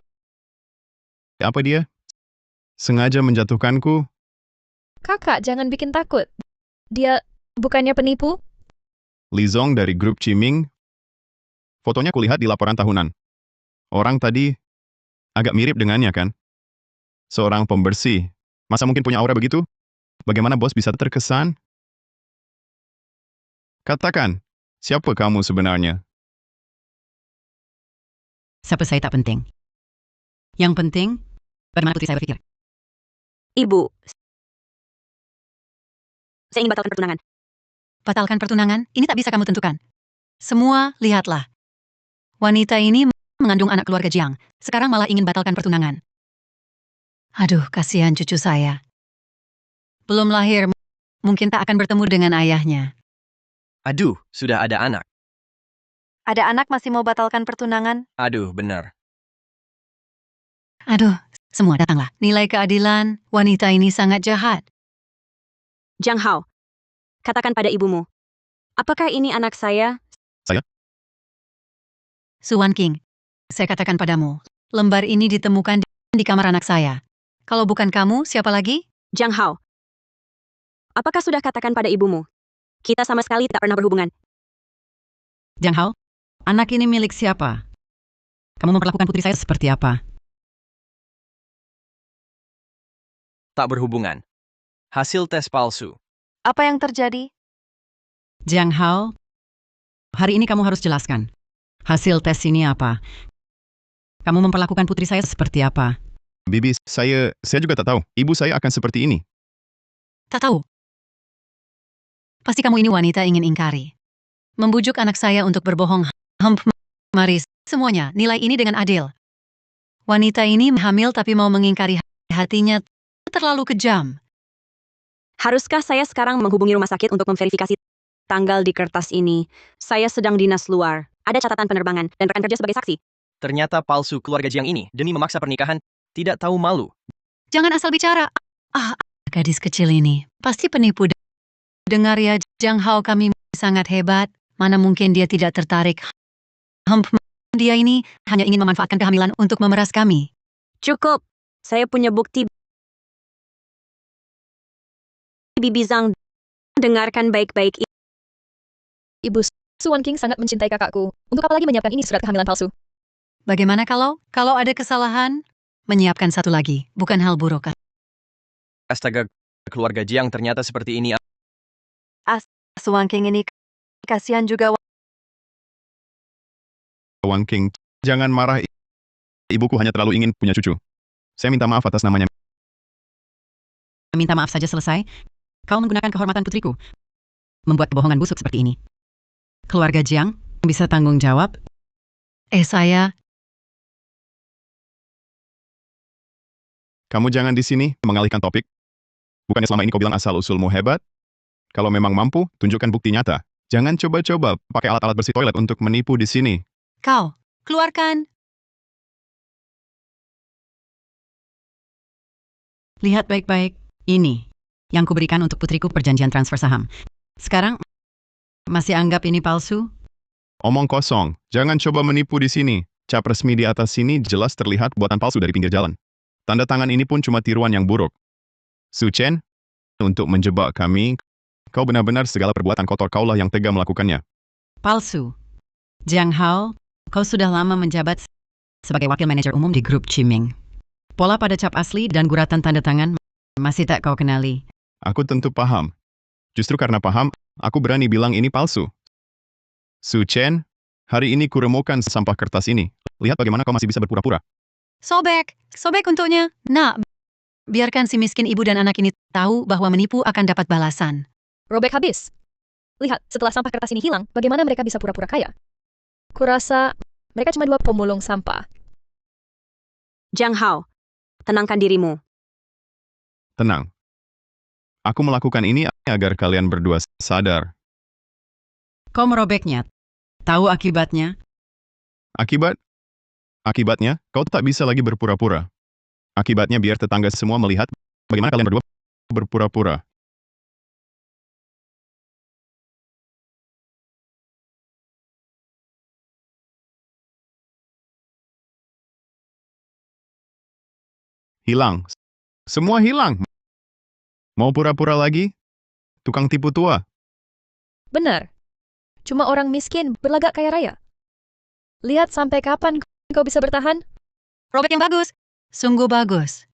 apa dia? Sengaja menjatuhkanku? Kakak, jangan bikin takut. Dia bukannya penipu? Li Zong dari grup Chiming. Fotonya kulihat di laporan tahunan. Orang tadi agak mirip dengannya kan? Seorang pembersih. Masa mungkin punya aura begitu? Bagaimana bos bisa terkesan? Katakan, siapa kamu sebenarnya? Siapa saya tak penting. Yang penting, bagaimana putri saya berpikir. Ibu, saya ingin batalkan pertunangan. Batalkan pertunangan? Ini tak bisa kamu tentukan. Semua, lihatlah. Wanita ini mengandung anak keluarga Jiang. Sekarang malah ingin batalkan pertunangan. Aduh, kasihan cucu saya. Belum lahir, mungkin tak akan bertemu dengan ayahnya. Aduh, sudah ada anak. Ada anak masih mau batalkan pertunangan? Aduh, benar. Aduh, semua datanglah. Nilai keadilan, wanita ini sangat jahat. Jiang Hao, katakan pada ibumu. Apakah ini anak saya? Su Wanqing, saya katakan padamu, lembar ini ditemukan di kamar anak saya. Kalau bukan kamu, siapa lagi? Jiang Hao, apakah sudah katakan pada ibumu? Kita sama sekali tidak pernah berhubungan. Jiang Hao, anak ini milik siapa? Kamu memperlakukan putri saya seperti apa? Tak berhubungan. Hasil tes palsu. Apa yang terjadi? Jiang Hao, hari ini kamu harus jelaskan. Hasil tes ini apa? Kamu memperlakukan putri saya seperti apa? Bibi, saya juga tak tahu. Ibu saya akan seperti ini. Tak tahu. Pasti kamu ini wanita ingin ingkari. Membujuk anak saya untuk berbohong. Mari, semuanya, nilai ini dengan adil. Wanita ini hamil tapi mau mengingkari hatinya. Terlalu kejam. Haruskah saya sekarang menghubungi rumah sakit untuk memverifikasi tanggal di kertas ini? Saya sedang dinas luar. Ada catatan penerbangan dan rekan kerja sebagai saksi. Ternyata palsu keluarga Jiang ini demi memaksa pernikahan tidak tahu malu. Jangan asal bicara. Gadis kecil ini pasti penipu. Dengar ya, Jiang Hao, kami sangat hebat. Mana mungkin dia tidak tertarik. Dia ini hanya ingin memanfaatkan kehamilan untuk memeras kami. Cukup. Saya punya bukti. Bibi Zhang, dengarkan baik-baik. Ibu Su Wanqing sangat mencintai kakakku. Untuk apa lagi menyiapkan ini surat kehamilan palsu? Bagaimana kalau ada kesalahan? Menyiapkan satu lagi, bukan hal buruk. Astaga, keluarga Jiang ternyata seperti ini. Su Wanqing ini kasihan juga. Wang King, jangan marah. Ibuku hanya terlalu ingin punya cucu. Saya minta maaf atas namanya. Minta maaf saja selesai. Kau menggunakan kehormatan putriku. Membuat kebohongan busuk seperti ini. Keluarga Jiang bisa tanggung jawab. Saya... Kamu jangan di sini mengalihkan topik. Bukannya selama ini kau bilang asal-usulmu hebat? Kalau memang mampu, tunjukkan bukti nyata. Jangan coba-coba pakai alat-alat bersih toilet untuk menipu di sini. Kau, keluarkan. Lihat baik-baik. Ini yang kuberikan untuk putriku perjanjian transfer saham. Sekarang, masih anggap ini palsu? Omong kosong. Jangan coba menipu di sini. Cap resmi di atas sini jelas terlihat buatan palsu dari pinggir jalan. Tanda tangan ini pun cuma tiruan yang buruk. Su Chen, untuk menjebak kami, kau benar-benar segala perbuatan kotor kaulah yang tega melakukannya. Palsu. Jiang Hao, kau sudah lama menjabat sebagai wakil manajer umum di grup Chiming. Pola pada cap asli dan guratan tanda tangan masih tak kau kenali. Aku tentu paham. Justru karena paham, aku berani bilang ini palsu. Su Chen, hari ini kuremukan sampah kertas ini. Lihat bagaimana kau masih bisa berpura-pura. Sobek, sobek untuknya. Nak, biarkan si miskin ibu dan anak ini tahu bahwa menipu akan dapat balasan. Robek habis. Lihat, setelah sampah kertas ini hilang, bagaimana mereka bisa pura-pura kaya? Kurasa mereka cuma 2 pemulung sampah. Jiang Hao, tenangkan dirimu. Tenang. Aku melakukan ini agar kalian berdua sadar. Kau merobeknya. Tahu akibatnya? Akibatnya, kau tak bisa lagi berpura-pura. Akibatnya biar tetangga semua melihat bagaimana kalian berdua berpura-pura. Hilang. Semua hilang. Mau pura-pura lagi? Tukang tipu tua. Benar. Cuma orang miskin berlagak kaya raya. Lihat sampai kapan kau bisa bertahan? Robek yang bagus. Sungguh bagus.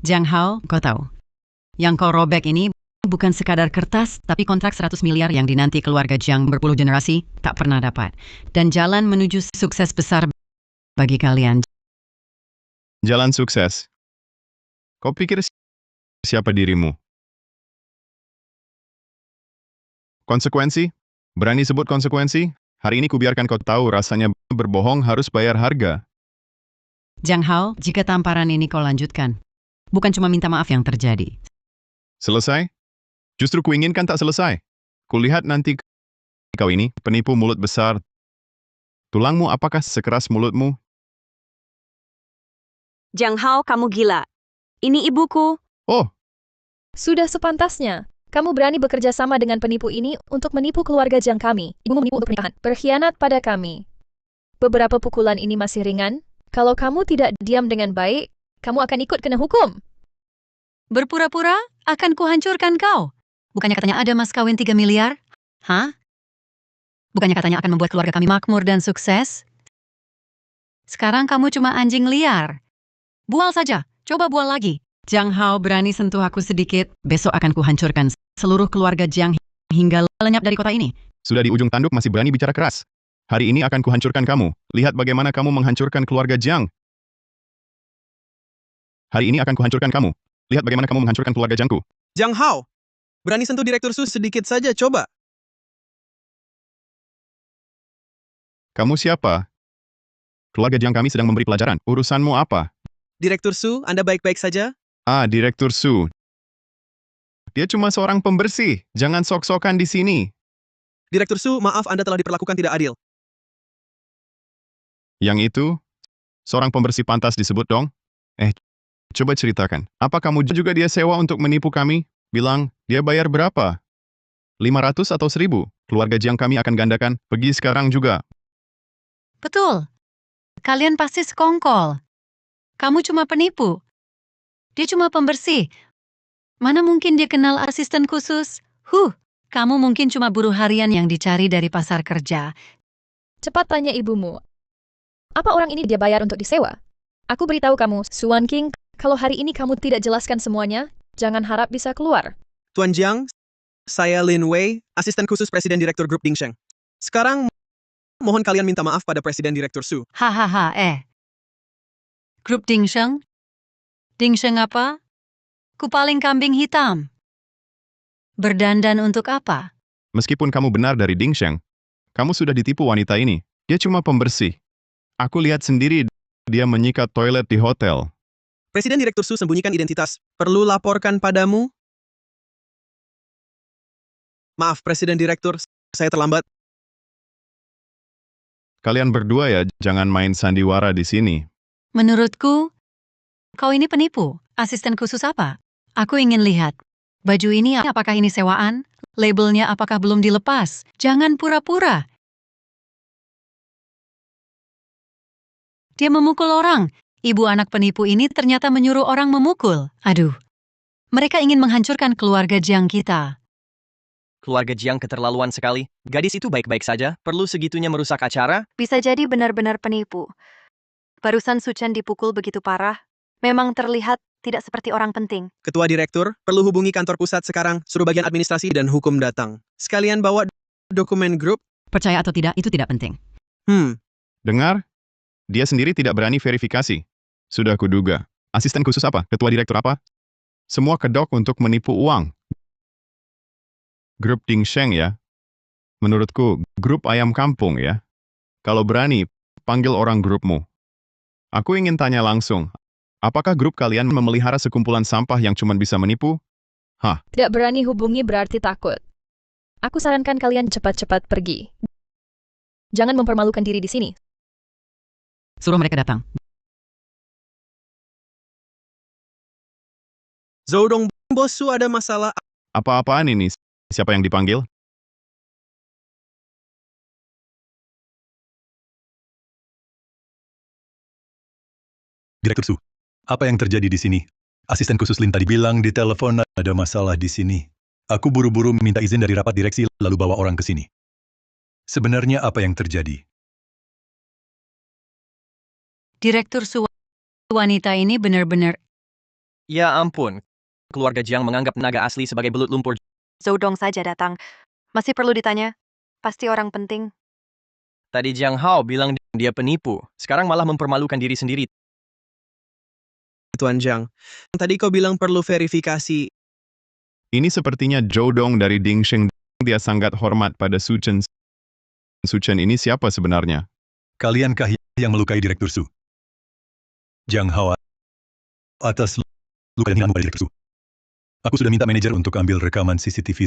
Jiang Hao, kau tahu. Yang kau robek ini bukan sekadar kertas, tapi kontrak 100 miliar yang dinanti keluarga Jiang berpuluh generasi tak pernah dapat. Dan jalan menuju sukses besar bagi kalian. Jalan sukses. Kau pikir siapa dirimu? Konsekuensi? Berani sebut konsekuensi? Hari ini kubiarkan kau tahu rasanya berbohong harus bayar harga. Jiang Hao, jika tamparan ini kau lanjutkan, bukan cuma minta maaf yang terjadi. Selesai? Justru kuinginkan tak selesai. Kulihat nanti kau ini penipu mulut besar. Tulangmu apakah sekeras mulutmu? Jiang Hao, kamu gila. Ini ibuku. Oh, Sudah sepantasnya. Kamu berani bekerja sama dengan penipu ini untuk menipu keluarga Jiang kami. Ibumu menipu untuk pernikahan. Berkhianat pada kami. Beberapa pukulan ini masih ringan. Kalau kamu tidak diam dengan baik, kamu akan ikut kena hukum. Berpura-pura akan kuhancurkan kau. Bukannya katanya ada mas kawin 3 miliar? Hah? Bukannya katanya akan membuat keluarga kami makmur dan sukses? Sekarang kamu cuma anjing liar. Bual saja. Coba bual lagi. Jiang Hao berani sentuh aku sedikit, besok akan kuhancurkan seluruh keluarga Jiang hingga lenyap dari kota ini. sudah di ujung tanduk masih berani bicara keras. Hari ini akan kuhancurkan kamu. Lihat bagaimana kamu menghancurkan keluarga Jiang. Hari ini akan kuhancurkan kamu. Lihat bagaimana kamu menghancurkan keluarga Jiangku. Jiang Hao, berani sentuh Direktur Su sedikit saja, coba. Kamu siapa? Keluarga Jiang kami sedang memberi pelajaran. Urusanmu apa? Direktur Su, Anda baik-baik saja? Ah, Direktur Su. Dia cuma seorang pembersih. Jangan sok-sokan di sini. Direktur Su, maaf Anda telah diperlakukan tidak adil. Yang itu, seorang pembersih pantas disebut dong? Coba ceritakan. Apa kamu juga dia sewa untuk menipu kami? Bilang, dia bayar berapa? 500 atau 1000? Keluarga Jiang kami akan gandakan. Pergi sekarang juga. Betul. Kalian pasti sekongkol. Kamu cuma penipu. Dia cuma pembersih. Mana mungkin dia kenal asisten khusus? Kamu mungkin cuma buruh harian yang dicari dari pasar kerja. Cepat tanya ibumu. Apa orang ini dia bayar untuk disewa? Aku beritahu kamu, Suan King, kalau hari ini kamu tidak jelaskan semuanya, jangan harap bisa keluar. Tuan Jiang, saya Lin Wei, asisten khusus Presiden Direktur Grup Dingsheng. Sekarang, mohon kalian minta maaf pada Presiden Direktur Su. Hahaha, Grup Dingsheng? Dingsheng apa? Kupaling kambing hitam. Berdandan untuk apa? Meskipun kamu benar dari Dingsheng, kamu sudah ditipu wanita ini. Dia cuma pembersih. Aku lihat sendiri dia menyikat toilet di hotel. Presiden Direktur Su sembunyikan identitas. Perlu laporkan padamu? Maaf, Presiden Direktur, saya terlambat. Kalian berdua ya, jangan main sandiwara di sini. Menurutku, kau ini penipu. Asisten khusus apa? Aku ingin lihat. Baju ini apakah ini sewaan? Labelnya apakah belum dilepas? Jangan pura-pura. Dia memukul orang. Ibu anak penipu ini ternyata menyuruh orang memukul. Aduh. Mereka ingin menghancurkan keluarga Jiang kita. Keluarga Jiang keterlaluan sekali. Gadis itu baik-baik saja, perlu segitunya merusak acara? Bisa jadi benar-benar penipu. Barusan Suchen dipukul begitu parah. Memang terlihat tidak seperti orang penting. Ketua direktur, perlu hubungi kantor pusat sekarang, suruh bagian administrasi dan hukum datang. Sekalian bawa dokumen grup. Percaya atau tidak, itu tidak penting. Dengar? Dia sendiri tidak berani verifikasi. Sudah kuduga. Asisten khusus apa? Ketua direktur apa? Semua kedok untuk menipu uang. Grup Ding Sheng ya? Menurutku, grup ayam kampung ya? Kalau berani, panggil orang grupmu. Aku ingin tanya langsung, apakah grup kalian memelihara sekumpulan sampah yang cuma bisa menipu? Tidak berani hubungi berarti takut. Aku sarankan kalian cepat-cepat pergi. Jangan mempermalukan diri di sini. Suruh mereka datang. Zoudong, bossu ada masalah. Apa-apaan ini? Siapa yang dipanggil? Direktur Su, apa yang terjadi di sini? Asisten khusus Lin tadi bilang di telepon ada masalah di sini. Aku buru-buru minta izin dari rapat direksi lalu bawa orang ke sini. Sebenarnya apa yang terjadi? Direktur wanita ini benar-benar... Ya ampun. Keluarga Jiang menganggap naga asli sebagai belut lumpur. Zoudong saja datang. Masih perlu ditanya? Pasti orang penting. Tadi Jiang Hao bilang dia penipu. Sekarang malah mempermalukan diri sendiri. Tuan Jiang, tadi kau bilang perlu verifikasi. Ini sepertinya Zhou Dong dari Ding Sheng. Dia sangat hormat pada Su Chen. Su Chen ini siapa sebenarnya? Kaliankah yang melukai Direktur Su? Jiang Hao atas luka dan hinamu pada Direktur Su. Aku sudah minta manajer untuk ambil rekaman CCTV.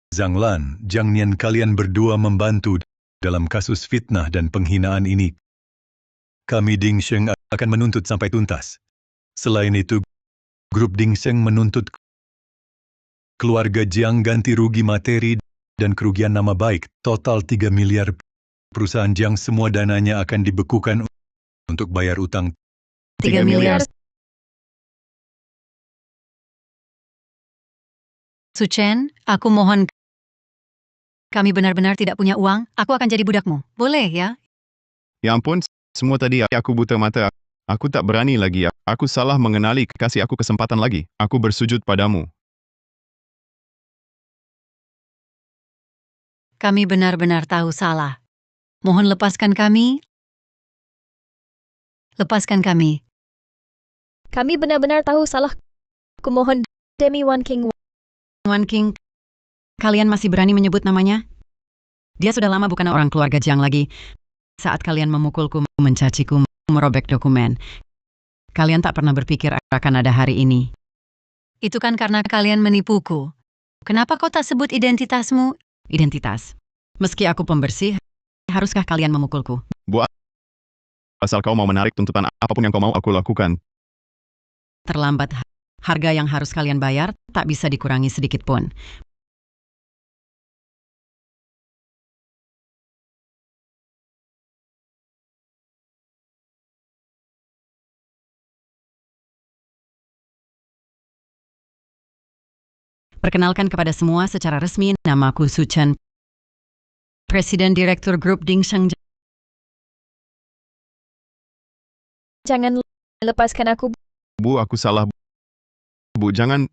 Zhang Lan, Jiang Nian, kalian berdua membantu dalam kasus fitnah dan penghinaan ini. Kami Ding Sheng akan menuntut sampai tuntas. Selain itu, grup Ding Sheng menuntut keluarga Jiang ganti rugi materi dan kerugian nama baik, total 3 miliar. Perusahaan Jiang semua dananya akan dibekukan untuk bayar utang 3 miliar. Suchen, aku mohon. Kami benar-benar tidak punya uang, aku akan jadi budakmu. Boleh ya? Ya ampun, semua tadi aku buta mata. Aku tak berani lagi. Aku salah mengenali, kasih aku kesempatan lagi. Aku bersujud padamu. Kami benar-benar tahu salah. Mohon lepaskan kami. Lepaskan kami. Kami benar-benar tahu salah. Kumohon demi Wan King. Wan King, kalian masih berani menyebut namanya? Dia sudah lama bukan orang keluarga Jiang lagi. Saat kalian memukulku, mencaciku, merobek dokumen. Kalian tak pernah berpikir akan ada hari ini. Itu kan karena kalian menipuku. Kenapa kau tak sebut identitasmu? Identitas. Meski aku pembersih, haruskah kalian memukulku? Asal kau mau menarik tuntutan apapun yang kau mau aku lakukan. Terlambat. Harga yang harus kalian bayar tak bisa dikurangi sedikit pun. Perkenalkan kepada semua secara resmi, namaku Su Chen, Presiden Direktur Grup Ding Sheng. Jangan lepaskan aku. Bu, aku salah. Bu, jangan.